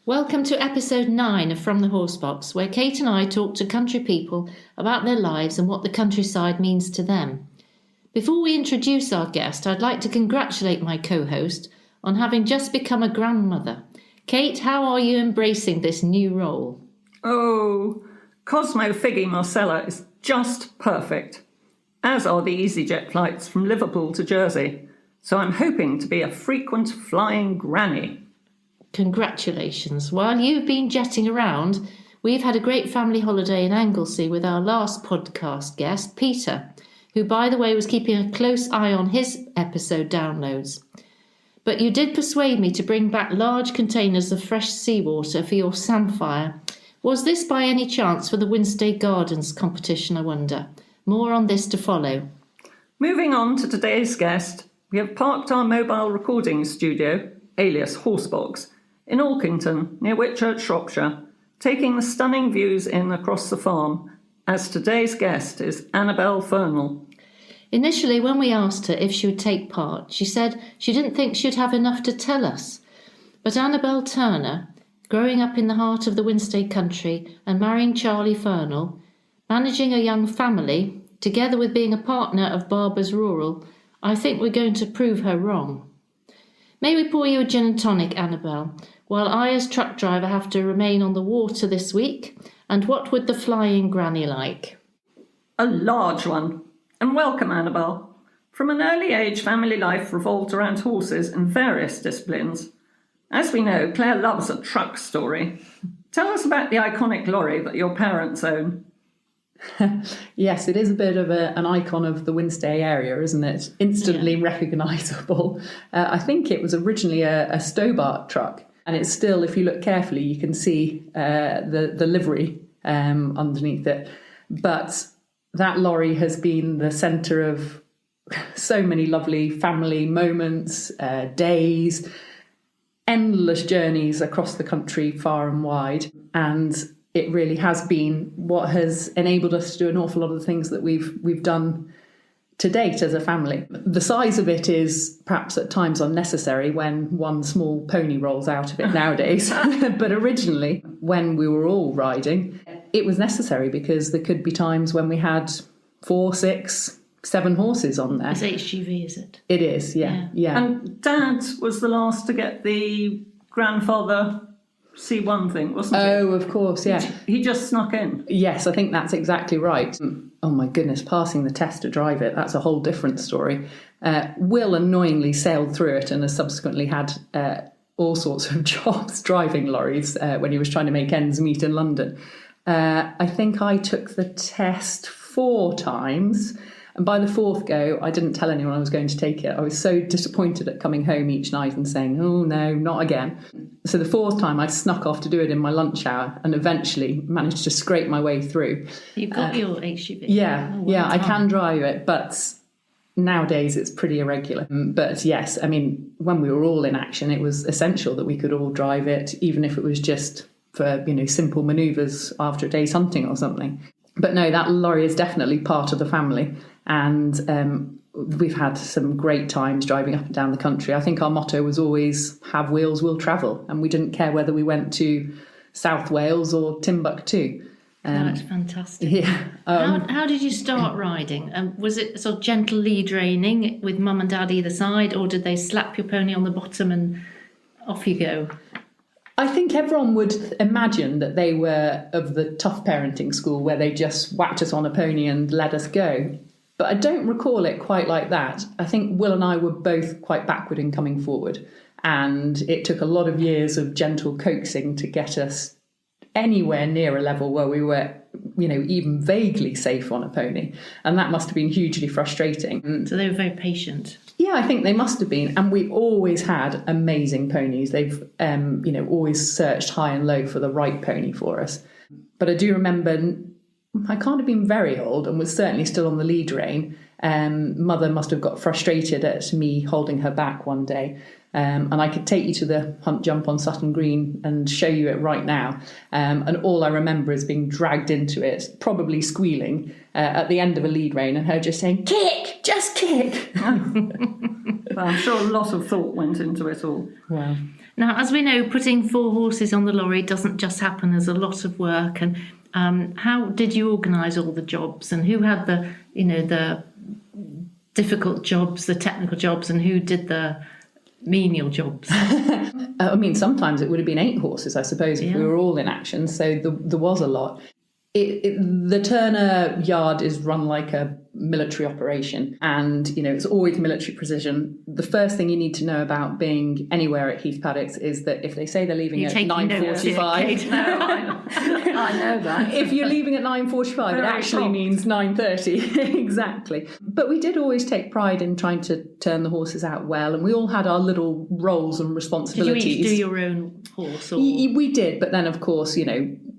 Welcome to episode 9 of From the Horsebox, where Kate and I talk to country people about their lives and what the countryside means to them. Before we introduce our guest, I'd like to congratulate my co-host on having just become a grandmother. Kate, how are you embracing this new role? Oh, Cosmo Figgy Marcella is just perfect, as are the EasyJet flights from Liverpool to Jersey. So I'm hoping to be a frequent flying granny. Congratulations. While you've been jetting around, we've had a great family holiday in Anglesey with our last podcast guest, Peter, who, by the way, was keeping a close eye on his episode downloads. But you did persuade me to bring back large containers of fresh seawater for your samphire. Was this by any chance for the Winstead Gardens competition, I wonder? More on this to follow. Moving on to today's guest, we have parked our mobile recording studio, alias Horsebox, in Alkington, near Whitchurch, Shropshire, taking the stunning views in across the farm, as today's guest is Annabel Fearnall. Initially, when we asked her if she would take part, she said she didn't think she'd have enough to tell us. But Annabel Turner, growing up in the heart of the Winstead country and marrying Charlie Fearnall, managing a young family, together with being a partner of Barbers Rural, I think we're going to prove her wrong. May we pour you a gin and tonic, Annabel, while I as truck driver have to remain on the water this week? And what would the flying granny like? A large one. And welcome, Annabel. From an early age, family life revolved around horses in various disciplines. As we know, Claire loves a truck story. Tell us about the iconic lorry that your parents own. Yes, it is a bit of an icon of the Winstead area, isn't it? Instantly recognisable. I think it was originally a Stobart truck, and it's still, if you look carefully, you can see the livery underneath it. But that lorry has been the centre of so many lovely family moments, days, endless journeys across the country, far and wide, and it really has been what has enabled us to do an awful lot of the things that we've done to date as a family. The size of it is perhaps at times unnecessary when one small pony rolls out of it nowadays. But originally, when we were all riding, it was necessary because there could be times when we had 4, 6, 7 horses on there. It's HGV, is it? It is, yeah. And Dad was the last to get the grandfather C1 thing, wasn't he? Oh, of course, yeah. He just snuck in. Yes, I think that's exactly right. Oh my goodness, passing the test to drive it, that's a whole different story. Will annoyingly sailed through it and has subsequently had all sorts of jobs driving lorries when he was trying to make ends meet in London. I think I took the test 4 times. And by the 4th go, I didn't tell anyone I was going to take it. I was so disappointed at coming home each night and saying, oh, no, not again. So the 4th time, I snuck off to do it in my lunch hour and eventually managed to scrape my way through. You've got your HGV? Yeah, I can drive it, but nowadays it's pretty irregular. But yes, I mean, when we were all in action, it was essential that we could all drive it, even if it was just for, simple manoeuvres after a day's hunting or something. But no, that lorry is definitely part of the family. And we've had some great times driving up and down the country. I think our motto was always, have wheels, we'll travel. And we didn't care whether we went to South Wales or Timbuktu. That's fantastic. Yeah. How did you start riding? Was it sort of gentle lead reining with mum and dad either side, or did they slap your pony on the bottom and off you go? I think everyone would imagine that they were of the tough parenting school where they just whacked us on a pony and let us go. But I don't recall it quite like that. I think Will and I were both quite backward in coming forward. And it took a lot of years of gentle coaxing to get us anywhere near a level where we were, even vaguely safe on a pony. And that must have been hugely frustrating. So they were very patient. Yeah, I think they must have been. And we always had amazing ponies. They've, always searched high and low for the right pony for us. But I do remember, I can't have been very old and was certainly still on the lead rein. Mother must have got frustrated at me holding her back one day And I could take you to the hunt jump on Sutton Green and show you it right now. And all I remember is being dragged into it, probably squealing at the end of a lead rein, and her just saying, "Kick, just kick." Well, I'm sure a lot of thought went into it all. Wow. Now, as we know, putting 4 horses on the lorry doesn't just happen. There's a lot of work. And how did you organise all the jobs? And who had the difficult jobs, the technical jobs, and who did the menial jobs? I mean, sometimes it would have been 8 horses, I suppose, if we were all in action. So there was a lot. The Turner yard is run like a military operation, and it's always military precision. The first thing you need to know about being anywhere at Heath Paddocks is that if they say they're leaving at 9:45, I know that. If you're leaving at 9:45, it actually means 9:30. Exactly. But we did always take pride in trying to turn the horses out well, and we all had our little roles and responsibilities. Did you each do your own horse? Or? We did, but then of course,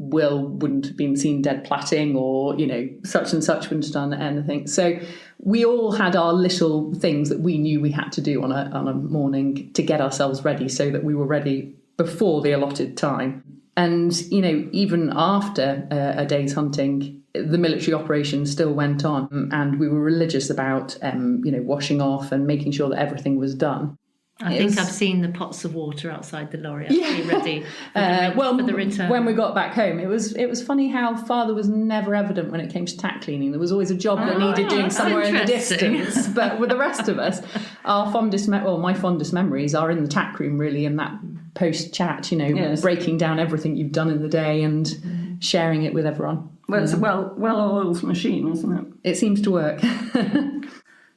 Will wouldn't have been seen dead platting, or such and such wouldn't have done anything. So we all had our little things that we knew we had to do on a morning to get ourselves ready, so that we were ready before the allotted time. And even after a day's hunting, the military operation still went on, and we were religious about washing off and making sure that everything was done. I think I've seen the pots of water outside the lorry actually ready for the return. When we got back home, it was funny how Father was never evident when it came to tack cleaning. There was always a job that needed doing somewhere in the distance. But with the rest of us, my fondest memories are in the tack room, really, in that post-chat, breaking down everything you've done in the day and sharing it with everyone. Well, it's a well-oiled machine, isn't it? It seems to work.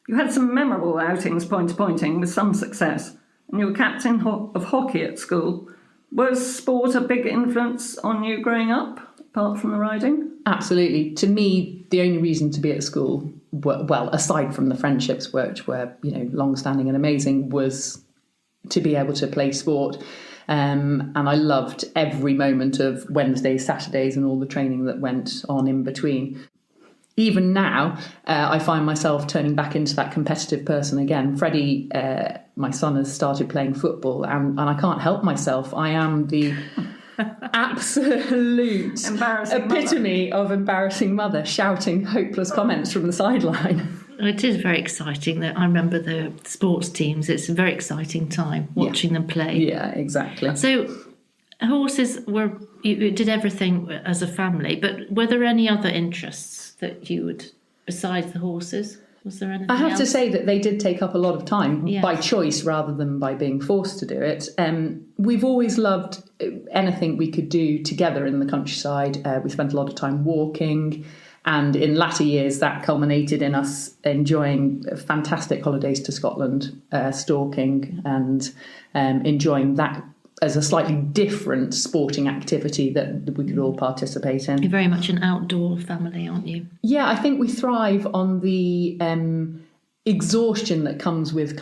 You had some memorable outings point-to-pointing with some success, and you were captain of hockey at school. Was sport a big influence on you growing up, apart from the riding? Absolutely. To me, the only reason to be at school, well, aside from the friendships which were, long-standing and amazing, was to be able to play sport. And I loved every moment of Wednesdays, Saturdays, and all the training that went on in between. Even now, I find myself turning back into that competitive person again. Freddie, my son, has started playing football, and I can't help myself. I am the absolute epitome of embarrassing mother, shouting hopeless comments from the sideline. It is very exciting. I remember the sports teams. It's a very exciting time watching them play. Yeah, exactly. So horses you did everything as a family, but were there any other interests that you would, besides the horses? Was there anything I have else? to say that they did take up a lot of time by Yes. choice rather than by being forced to do it. We've always loved anything we could do together in the countryside. We spent a lot of time walking, and in latter years that culminated in us enjoying fantastic holidays to Scotland, stalking, and enjoying that as a slightly different sporting activity that we could all participate in. You're very much an outdoor family, aren't you? Yeah, I think we thrive on the exhaustion that comes with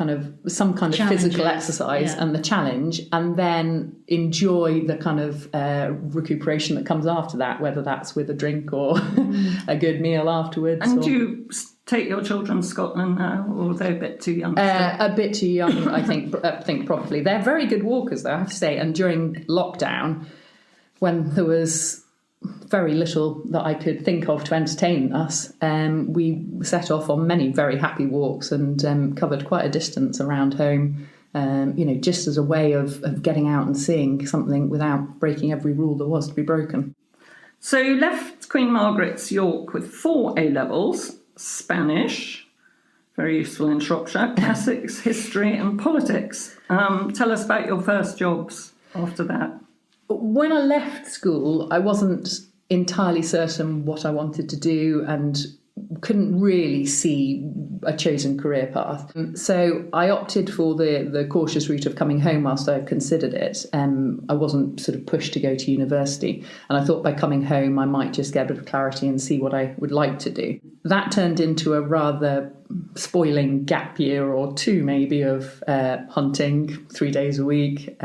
some kind of physical exercise and the challenge, and then enjoy the kind of recuperation that comes after that, whether that's with a drink or a good meal afterwards. And do you take your children to Scotland now, or are they a bit too young? A bit too young, I think probably. They're very good walkers, though, I have to say. And during lockdown, when there was very little that I could think of to entertain us, we set off on many very happy walks and covered quite a distance around home, just as a way of getting out and seeing something without breaking every rule there was to be broken. So you left Queen Margaret's York with 4 A-levels, Spanish, very useful in Shropshire, classics, history and politics. Tell us about your first jobs after that. When I left school, I wasn't entirely certain what I wanted to do and couldn't really see a chosen career path. So I opted for the cautious route of coming home whilst I considered it. I wasn't sort of pushed to go to university, and I thought by coming home I might just get a bit of clarity and see what I would like to do. That turned into a rather spoiling gap year or two maybe of hunting 3 days a week,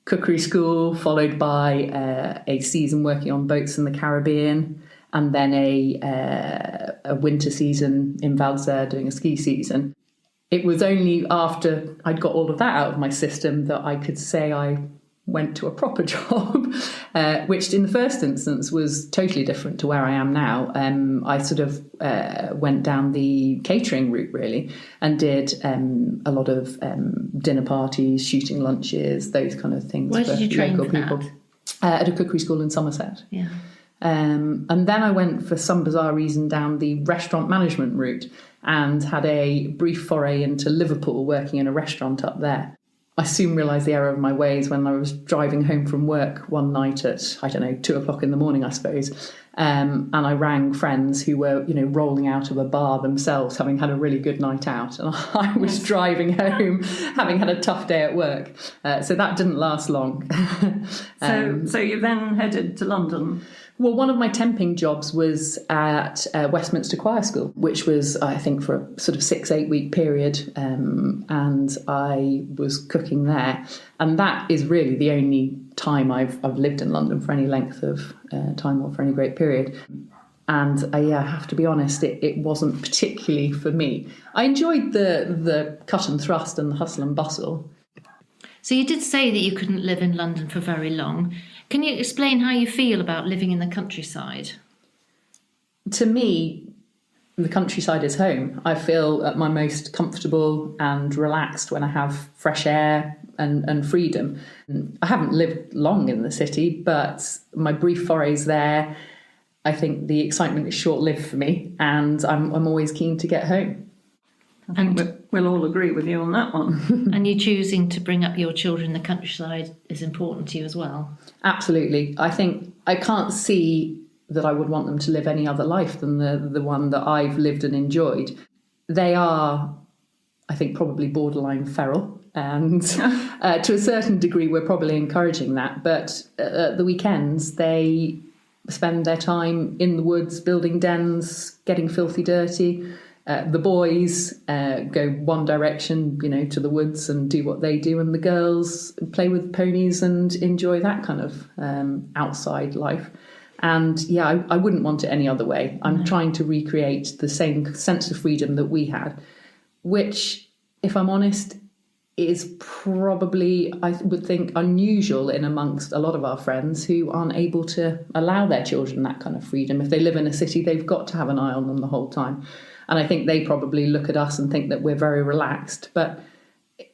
cookery school, followed by a season working on boats in the Caribbean, and then a winter season in Val d'Isere doing a ski season. It was only after I'd got all of that out of my system that I could say I went to a proper job, which in the first instance was totally different to where I am now. I sort of went down the catering route, really, and did a lot of dinner parties, shooting lunches, those kind of things. Where did you train local for people. that? At a cookery school in Somerset. Yeah. And then I went, for some bizarre reason, down the restaurant management route and had a brief foray into Liverpool, working in a restaurant up there. I soon realised the error of my ways when I was driving home from work one night at, 2:00 in the morning, I suppose. And I rang friends who were, rolling out of a bar themselves, having had a really good night out. And I was driving home, having had a tough day at work. So that didn't last long. So you then headed to London? Well, one of my temping jobs was at Westminster Choir School, which was, I think, for a sort of 6-8 week period. And I was cooking there. And that is really the only time I've lived in London for any length of time or for any great period. And I have to be honest, it wasn't particularly for me. I enjoyed the cut and thrust and the hustle and bustle. So you did say that you couldn't live in London for very long. Can you explain how you feel about living in the countryside? To me, the countryside is home. I feel at my most comfortable and relaxed when I have fresh air and freedom. I haven't lived long in the city, but my brief forays there, I think the excitement is short-lived for me, and I'm always keen to get home. And we'll all agree with you on that one. And you choosing to bring up your children in the countryside is important to you as well? Absolutely. I think I can't see that I would want them to live any other life than the one that I've lived and enjoyed. They are, I think, probably borderline feral. And to a certain degree, we're probably encouraging that. But at the weekends, they spend their time in the woods, building dens, getting filthy dirty. The boys go one direction, to the woods and do what they do, and the girls play with ponies and enjoy that kind of outside life. And I wouldn't want it any other way. I'm trying to recreate the same sense of freedom that we had, which, if I'm honest, is probably, I would think, unusual in amongst a lot of our friends who aren't able to allow their children that kind of freedom. If they live in a city, they've got to have an eye on them the whole time. And I think they probably look at us and think that we're very relaxed. But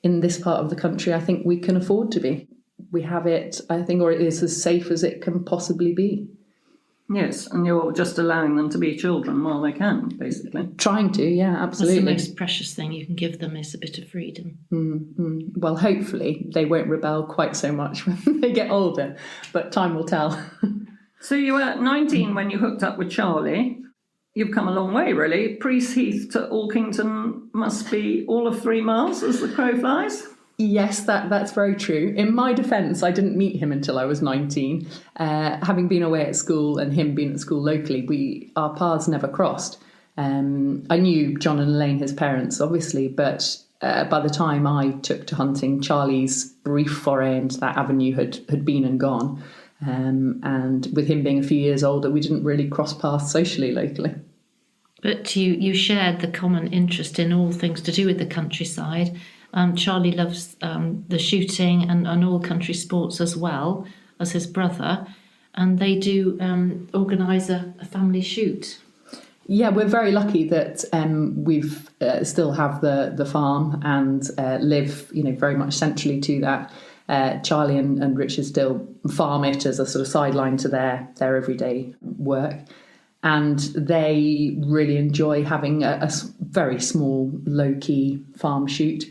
in this part of the country, I think we can afford to be. We have it, I think, or it is as safe as it can possibly be. Yes, and you're just allowing them to be children while they can, basically. Trying to, yeah, absolutely. That's the most precious thing you can give them, is a bit of freedom. Mm-hmm. Well, hopefully they won't rebel quite so much when they get older, but time will tell. So you were 19 when you hooked up with Charlie. You've come a long way, really. Priest Heath to Alkington must be all of 3 miles as the crow flies. Yes, that's very true. In my defence, I didn't meet him until I was 19. Having been away at school and him being at school locally, our paths never crossed. I knew John and Elaine, his parents, obviously, but by the time I took to hunting, Charlie's brief foray into that avenue had been and gone. And with him being a few years older, we didn't really cross paths socially locally. But you shared the common interest in all things to do with the countryside. Charlie loves the shooting and all country sports as well as his brother. And they do organise a family shoot. Yeah, we're very lucky that we've still have the farm and live, very much centrally to that. Charlie and Richard still farm it as a sort of sideline to their everyday work. And they really enjoy having a very small, low-key farm shoot.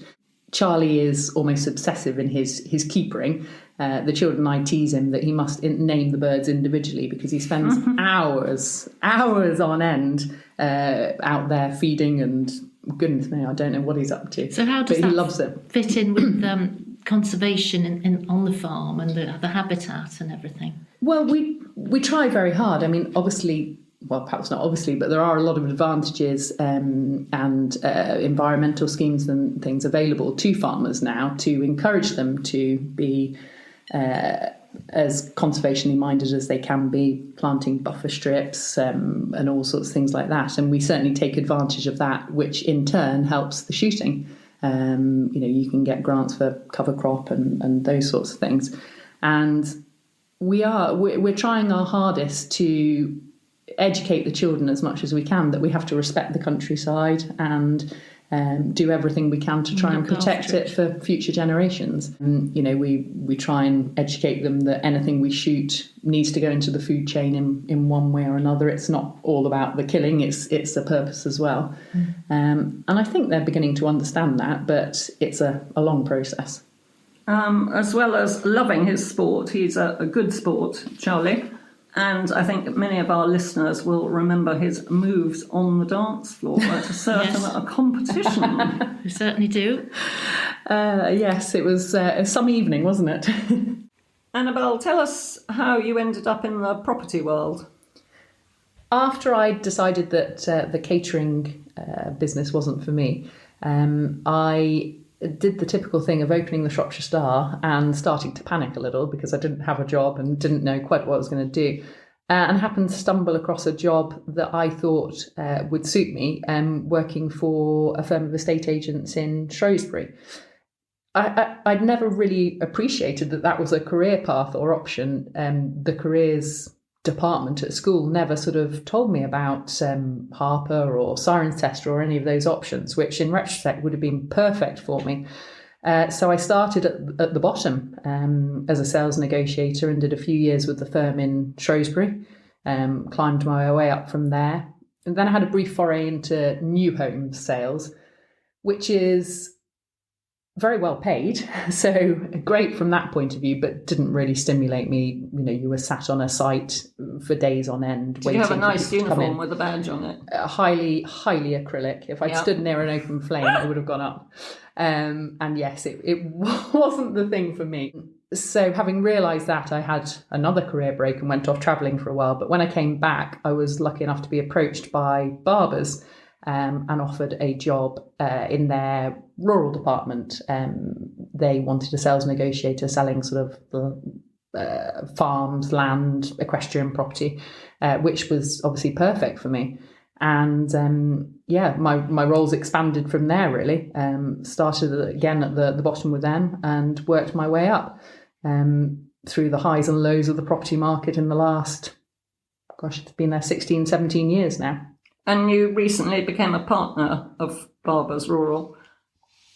Charlie is almost obsessive in his keepering. The children, I tease him that he must name the birds individually because he spends hours on end out there feeding, and goodness me, I don't know what he's up to. So how does he loves it. Fit in with conservation in on the farm and the habitat and everything? Well, we try very hard. I mean, obviously, well, perhaps not obviously, but there are a lot of advantages and environmental schemes and things available to farmers now to encourage them to be as conservationally minded as they can be, planting buffer strips and all sorts of things like that. And we certainly take advantage of that, which in turn helps the shooting. You can get grants for cover crop and those sorts of things. And we're trying our hardest to educate the children as much as we can that we have to respect the countryside and do everything we can to try and protect it for future generations. We try and educate them that anything we shoot needs to go into the food chain in one way or another. It's not all about the killing, it's a purpose as well. And I think they're beginning to understand that, but it's a long process. As well as loving his sport, he's a good sport, Charlie. And I think many of our listeners will remember his moves on the dance floor at a competition. We certainly do. Yes, it was some evening, wasn't it? Annabel, tell us how you ended up in the property world. After I decided that the catering business wasn't for me, I did the typical thing of opening the Shropshire Star and starting to panic a little because I didn't have a job and didn't know quite what I was going to do, and happened to stumble across a job that I thought would suit me, working for a firm of estate agents in Shrewsbury. I'd never really appreciated that was a career path or option. The careers department at school never sort of told me about Harper or Sirens Tester or any of those options, which in retrospect would have been perfect for me. So I started at the bottom as a sales negotiator and did a few years with the firm in Shrewsbury, climbed my way up from there. And then I had a brief foray into new home sales, which is very well paid, so great from that point of view, but didn't really stimulate me. You were sat on a site for days on end. Did you have a nice uniform with a badge on it? Highly acrylic. If I'd stood near an open flame, it would have gone up. And yes, it wasn't the thing for me. So having realised that, I had another career break and went off travelling for a while. But when I came back, I was lucky enough to be approached by Barbers and offered a job in their rural department. They wanted a sales negotiator selling sort of farms, land, equestrian property, which was obviously perfect for me. And my roles expanded from there, really. Started again at the bottom with them and worked my way up through the highs and lows of the property market in the last, it's been there 16, 17 years now. And you recently became a partner of Barbers Rural.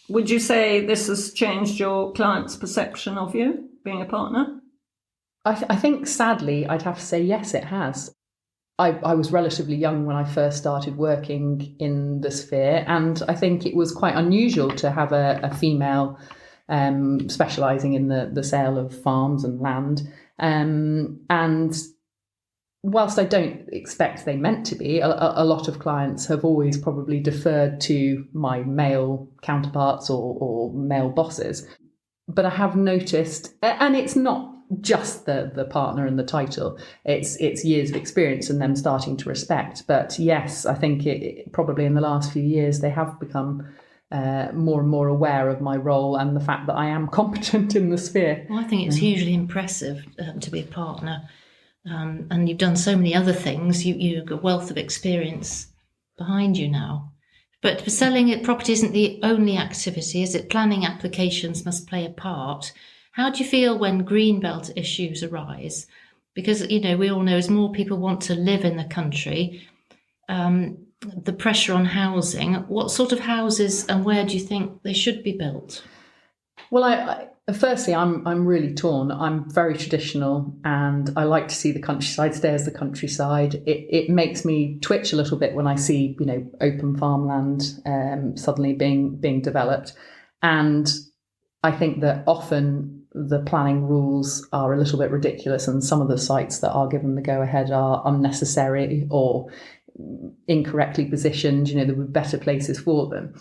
Would you say this has changed your clients' perception of you, being a partner? I think, sadly, I'd have to say yes, it has. I was relatively young when I first started working in the sphere, and I think it was quite unusual to have a female specialising in the sale of farms and land. And whilst I don't expect they meant to be, a lot of clients have always probably deferred to my male counterparts or male bosses. But I have noticed, and it's not just the partner and the title, it's years of experience and them starting to respect. But yes, I think it probably in the last few years they have become more and more aware of my role and the fact that I am competent in the sphere. Well, I think it's hugely impressive to be a partner. And you've done so many other things. You've got a wealth of experience behind you now. But for selling property isn't the only activity, is it? Planning applications must play a part. How do you feel when greenbelt issues arise? Because, we all know as more people want to live in the country, the pressure on housing, what sort of houses and where do you think they should be built? Well, firstly, I'm really torn. I'm very traditional and I like to see the countryside stay as the countryside. It makes me twitch a little bit when I see, open farmland suddenly being developed. And I think that often the planning rules are a little bit ridiculous and some of the sites that are given the go-ahead are unnecessary or incorrectly positioned. There were better places for them.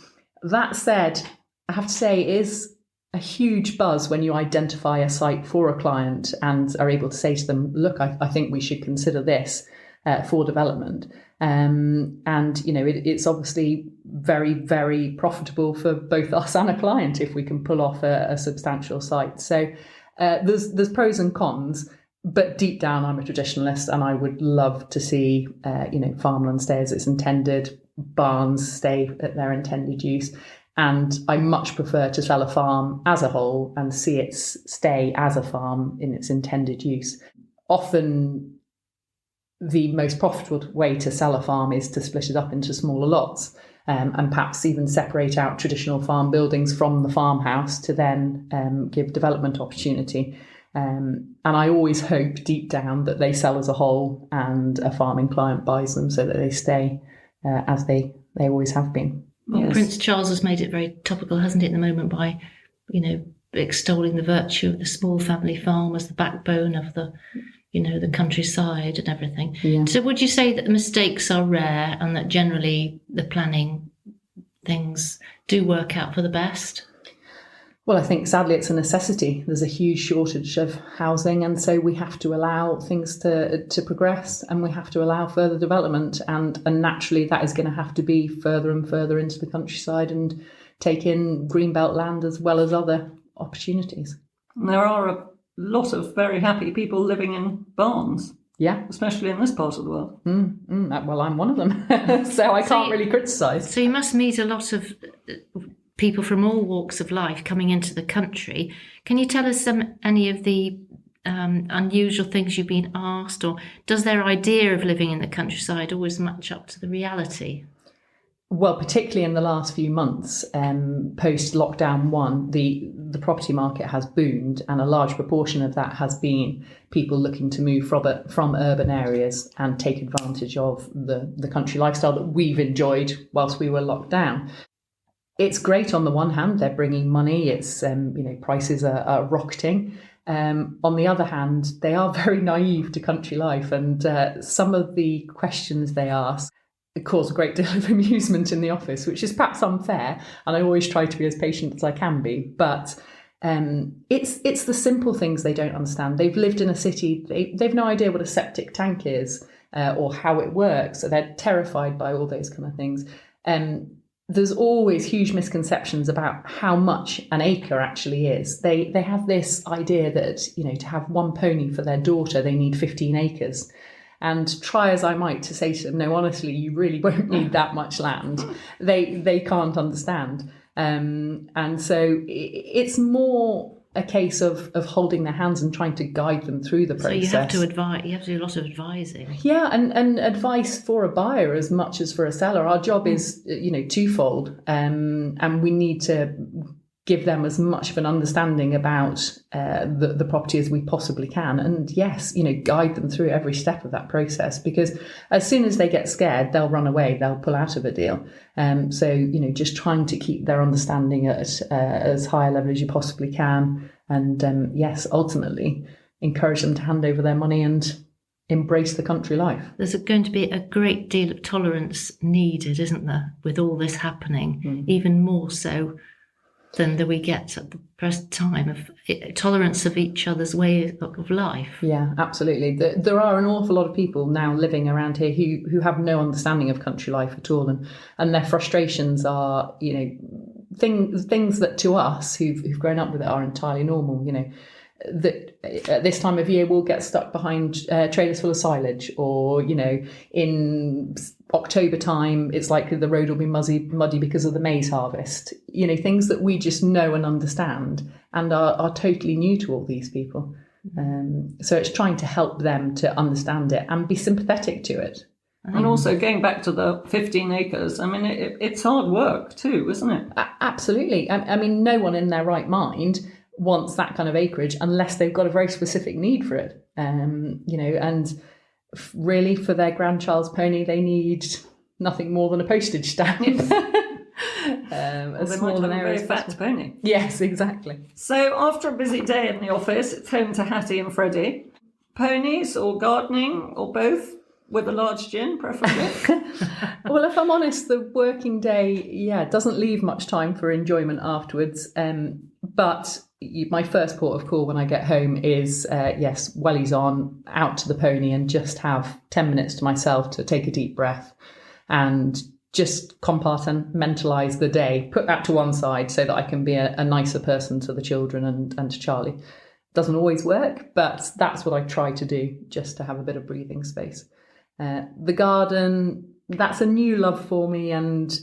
That said, I have to say it is a huge buzz when you identify a site for a client and are able to say to them, look, I think we should consider this for development. And, it's obviously very, very profitable for both us and a client if we can pull off a substantial site. So There's pros and cons, but deep down, I'm a traditionalist, and I would love to see, farmland stay as it's intended, barns stay at their intended use. And I much prefer to sell a farm as a whole and see it stay as a farm in its intended use. Often, the most profitable way to sell a farm is to split it up into smaller lots, and perhaps even separate out traditional farm buildings from the farmhouse to then give development opportunity. And I always hope deep down that they sell as a whole and a farming client buys them so that they stay as they always have been. Well, Yes. Prince Charles has made it very topical, hasn't it, at the moment, by, extolling the virtue of the small family farm as the backbone of the countryside and everything. Yeah. So would you say that the mistakes are rare and that generally the planning things do work out for the best? Well, I think sadly it's a necessity. There's a huge shortage of housing, and so we have to allow things to progress, and we have to allow further development, and naturally that is going to have to be further and further into the countryside and take in greenbelt land as well as other opportunities. And there are a lot of very happy people living in barns, Yeah. especially in this part of the world. Well, I'm one of them, so I can't really criticise. So you must meet a lot of people from all walks of life coming into the country. Can you tell us any of the unusual things you've been asked, or does their idea of living in the countryside always match up to the reality? Well, particularly in the last few months, post lockdown one, the property market has boomed, and a large proportion of that has been people looking to move from urban areas and take advantage of the country lifestyle that we've enjoyed whilst we were locked down. It's great on the one hand; they're bringing money. It's prices are rocketing. On the other hand, they are very naive to country life, and some of the questions they ask cause a great deal of amusement in the office, which is perhaps unfair. And I always try to be as patient as I can be, but it's the simple things they don't understand. They've lived in a city; they've no idea what a septic tank is or how it works. So they're terrified by all those kind of things. There's always huge misconceptions about how much an acre actually is. They have this idea that, to have one pony for their daughter, they need 15 acres. And try as I might to say to them, no, honestly, you really won't need that much land. They can't understand. And so it's more a case of holding their hands and trying to guide them through the process. So you have to advise. You have to do a lot of advising. Yeah, and advice for a buyer as much as for a seller. Our job is, twofold, and we need to give them as much of an understanding about the property as we possibly can, and yes, guide them through every step of that process. Because as soon as they get scared, they'll run away. They'll pull out of a deal. So just trying to keep their understanding at as high a level as you possibly can, and yes, ultimately encourage them to hand over their money and embrace the country life. There's going to be a great deal of tolerance needed, isn't there, with all this happening, even more so than that we get at the present time, of tolerance of each other's way of life. Yeah, absolutely. There are an awful lot of people now living around here who have no understanding of country life at all, and their frustrations are, things that to us who've grown up with it are entirely normal. That at this time of year we'll get stuck behind trailers full of silage, or in October time it's likely the road will be muddy because of the maize harvest. Things that we just know and understand and are totally new to all these people. So it's trying to help them to understand it and be sympathetic to it. And also going back to the 15 acres, I mean, it's hard work too, isn't it? Absolutely. I mean, no one in their right mind wants that kind of acreage unless they've got a very specific need for it. And really for their grandchild's pony, they need nothing more than a postage stamp. Well, they might have a very fat pony. Yes, exactly. So after a busy day in the office, it's home to Hattie and Freddie. Ponies or gardening or both, with a large gin, preferably. Well, if I'm honest, the working day, doesn't leave much time for enjoyment afterwards. But my first port of call when I get home is, wellies on, out to the pony, and just have 10 minutes to myself to take a deep breath and just compartmentalise the day, put that to one side so that I can be a nicer person to the children and to Charlie. Doesn't always work, but that's what I try to do, just to have a bit of breathing space. The garden, that's a new love for me, and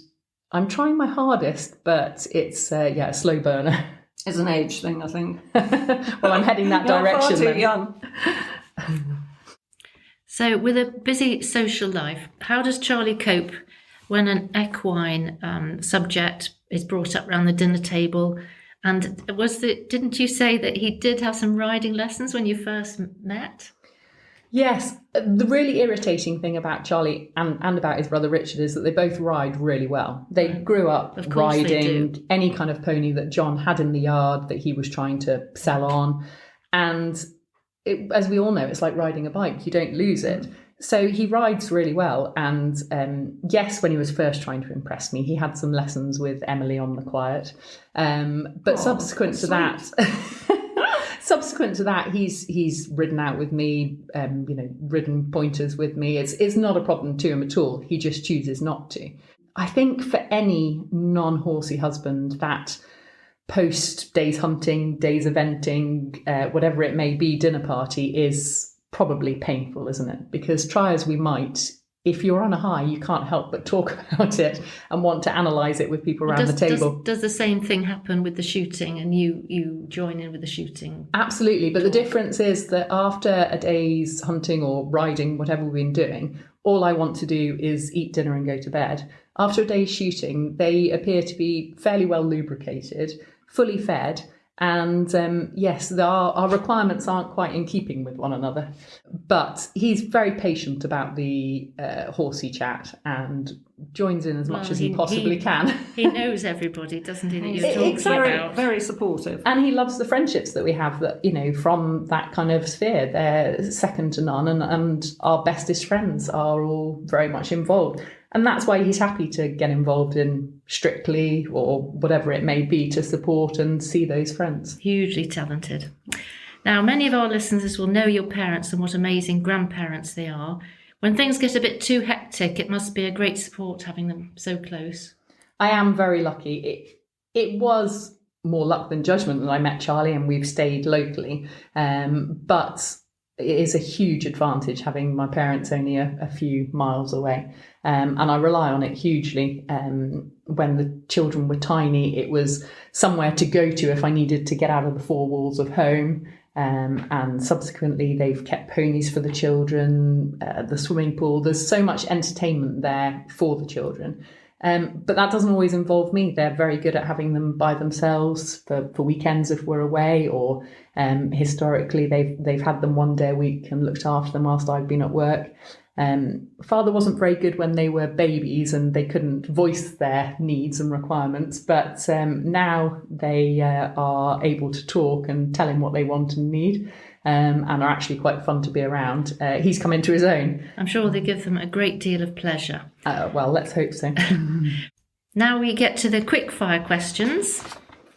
I'm trying my hardest, but it's a slow burner. It's an age thing, I think. Well, I'm heading that You're direction. far too then. young. So, with a busy social life, how does Charlie cope when an equine subject is brought up round the dinner table? And didn't you say that he did have some riding lessons when you first met? Yes, the really irritating thing about Charlie and about his brother Richard is that they both ride really well. They grew up Of course they riding do. any kind of pony that John had in the yard that he was trying to sell on. And as we all know, it's like riding a bike. You don't lose it. So he rides really well. And yes, when he was first trying to impress me, he had some lessons with Emily on the quiet. But subsequent to that... Subsequent to that, he's ridden out with me, ridden pointers with me. It's not a problem to him at all. He just chooses not to. I think for any non-horsey husband, that post days hunting, days eventing, whatever it may be, dinner party is probably painful, isn't it? Because try as we might, if you're on a high, you can't help but talk about it and want to analyse it with people around the table. Does the same thing happen with the shooting, and you join in with the shooting? Absolutely, but the difference is that after a day's hunting or riding, whatever we've been doing, all I want to do is eat dinner and go to bed. After a day's shooting, they appear to be fairly well lubricated, fully fed, and yes, our requirements aren't quite in keeping with one another. But he's very patient about the horsey chat and joins in as much as he possibly can. He knows everybody, doesn't he, that you're It's talking Very, about? very supportive. And he loves the friendships that we have, that, from that kind of sphere. They're second to none, and our bestest friends are all very much involved. And that's why he's happy to get involved in Strictly or whatever it may be to support and see those friends. Hugely talented. Now, many of our listeners will know your parents and what amazing grandparents they are. When things get a bit too hectic, it must be a great support having them so close. I am very lucky. It was more luck than judgment that I met Charlie and we've stayed locally. But it is a huge advantage having my parents only a few miles away. And I rely on it hugely. When the children were tiny, it was somewhere to go to if I needed to get out of the four walls of home. And subsequently, they've kept ponies for the children, the swimming pool. There's so much entertainment there for the children. But that doesn't always involve me. They're very good at having them by themselves for weekends if we're away, or historically they've had them one day a week and looked after them whilst I've been at work. Father wasn't very good when they were babies and they couldn't voice their needs and requirements, but now they are able to talk and tell him what they want and need, and are actually quite fun to be around. He's come into his own. I'm sure they give them a great deal of pleasure. Well, let's hope so. Now we get to the quick fire questions.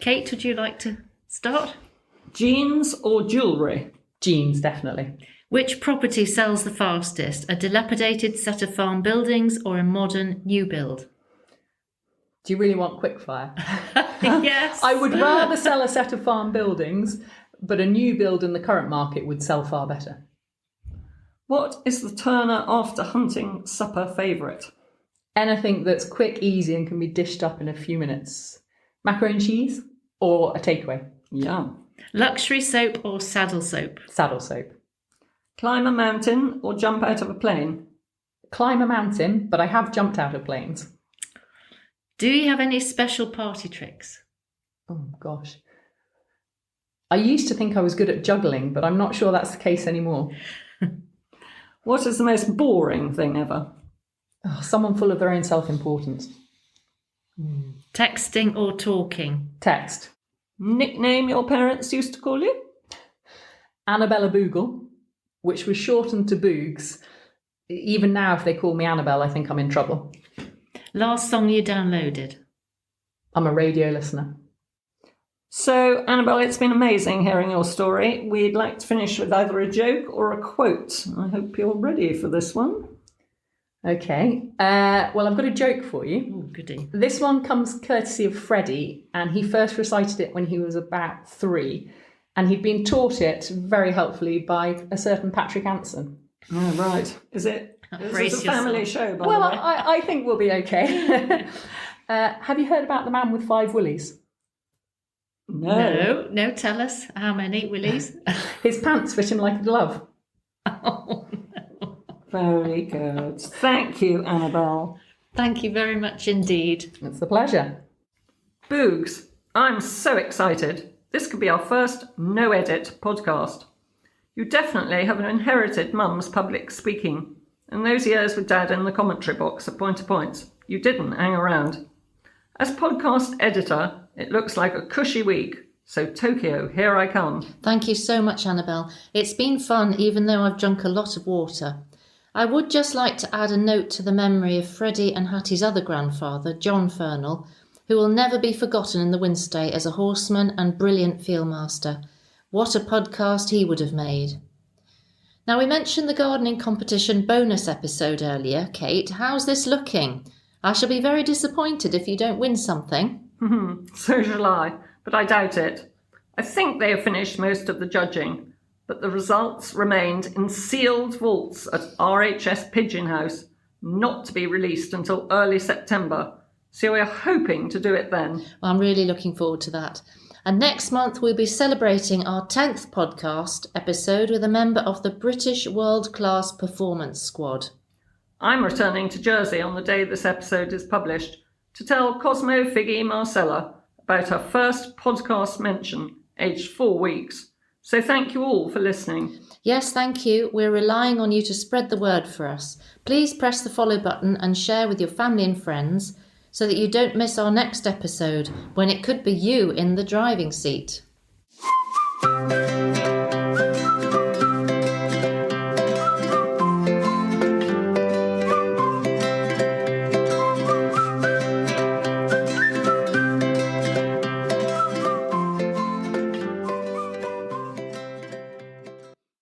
Kate, would you like to start? Jeans or jewellery? Jeans, definitely. Which property sells the fastest? A dilapidated set of farm buildings or a modern new build? Do you really want quickfire? Yes. I would rather sell a set of farm buildings, but a new build in the current market would sell far better. What is the Turner after hunting supper favourite? Anything that's quick, easy, and can be dished up in a few minutes. Macaroni and cheese or a takeaway? Yum. Luxury soap or saddle soap? Saddle soap. Climb a mountain or jump out of a plane? Climb a mountain, but I have jumped out of planes. Do you have any special party tricks? Oh, gosh. I used to think I was good at juggling, but I'm not sure that's the case anymore. What is the most boring thing ever? Oh, someone full of their own self-importance. Texting or talking? Text. Nickname your parents used to call you? Annabella Boogle, which was shortened to Boogs. Even now, if they call me Annabelle, I think I'm in trouble. Last song you downloaded? I'm a radio listener. So, Annabel, it's been amazing hearing your story. We'd like to finish with either a joke or a quote. I hope you're ready for this one. Okay. Well, I've got a joke for you. Oh, goody. This one comes courtesy of Freddie, and he first recited it when he was about 3. And he'd been taught it very helpfully by a certain Patrick Anson. Oh, right. Is it a family show, by Well, the way? I think we'll be okay. Have you heard about the man with 5 willies? No, tell us. How many willies? His pants fit him like a glove. Oh, Very good. Thank you, Annabel. thank you very much indeed. It's a pleasure. Boogs, I'm so excited. This could be our first no-edit podcast. You definitely haven't inherited Mum's public speaking, and those years with Dad in the commentary box at point to points. You didn't hang around. As podcast editor, it looks like a cushy week. So Tokyo, here I come. Thank you so much, Annabel. It's been fun, even though I've drunk a lot of water. I would just like to add a note to the memory of Freddie and Hattie's other grandfather, John Fearnall, who will never be forgotten in the Winstay as a horseman and brilliant fieldmaster. What a podcast he would have made. Now, we mentioned the gardening competition bonus episode earlier. Kate, how's this looking? I shall be very disappointed if you don't win something. So shall I, but I doubt it. I think they have finished most of the judging, but the results remained in sealed vaults at RHS Pigeon House, not to be released until early September. So we are hoping to do it then. Well, I'm really looking forward to that. And next month we'll be celebrating our 10th podcast episode with a member of the British World Class Performance Squad. I'm returning to Jersey on the day this episode is published to tell Cosmo Figgy Marcella about her first podcast mention, aged 4 weeks. So thank you all for listening. Yes, thank you. We're relying on you to spread the word for us. Please press the follow button and share with your family and friends so that you don't miss our next episode when it could be you in the driving seat.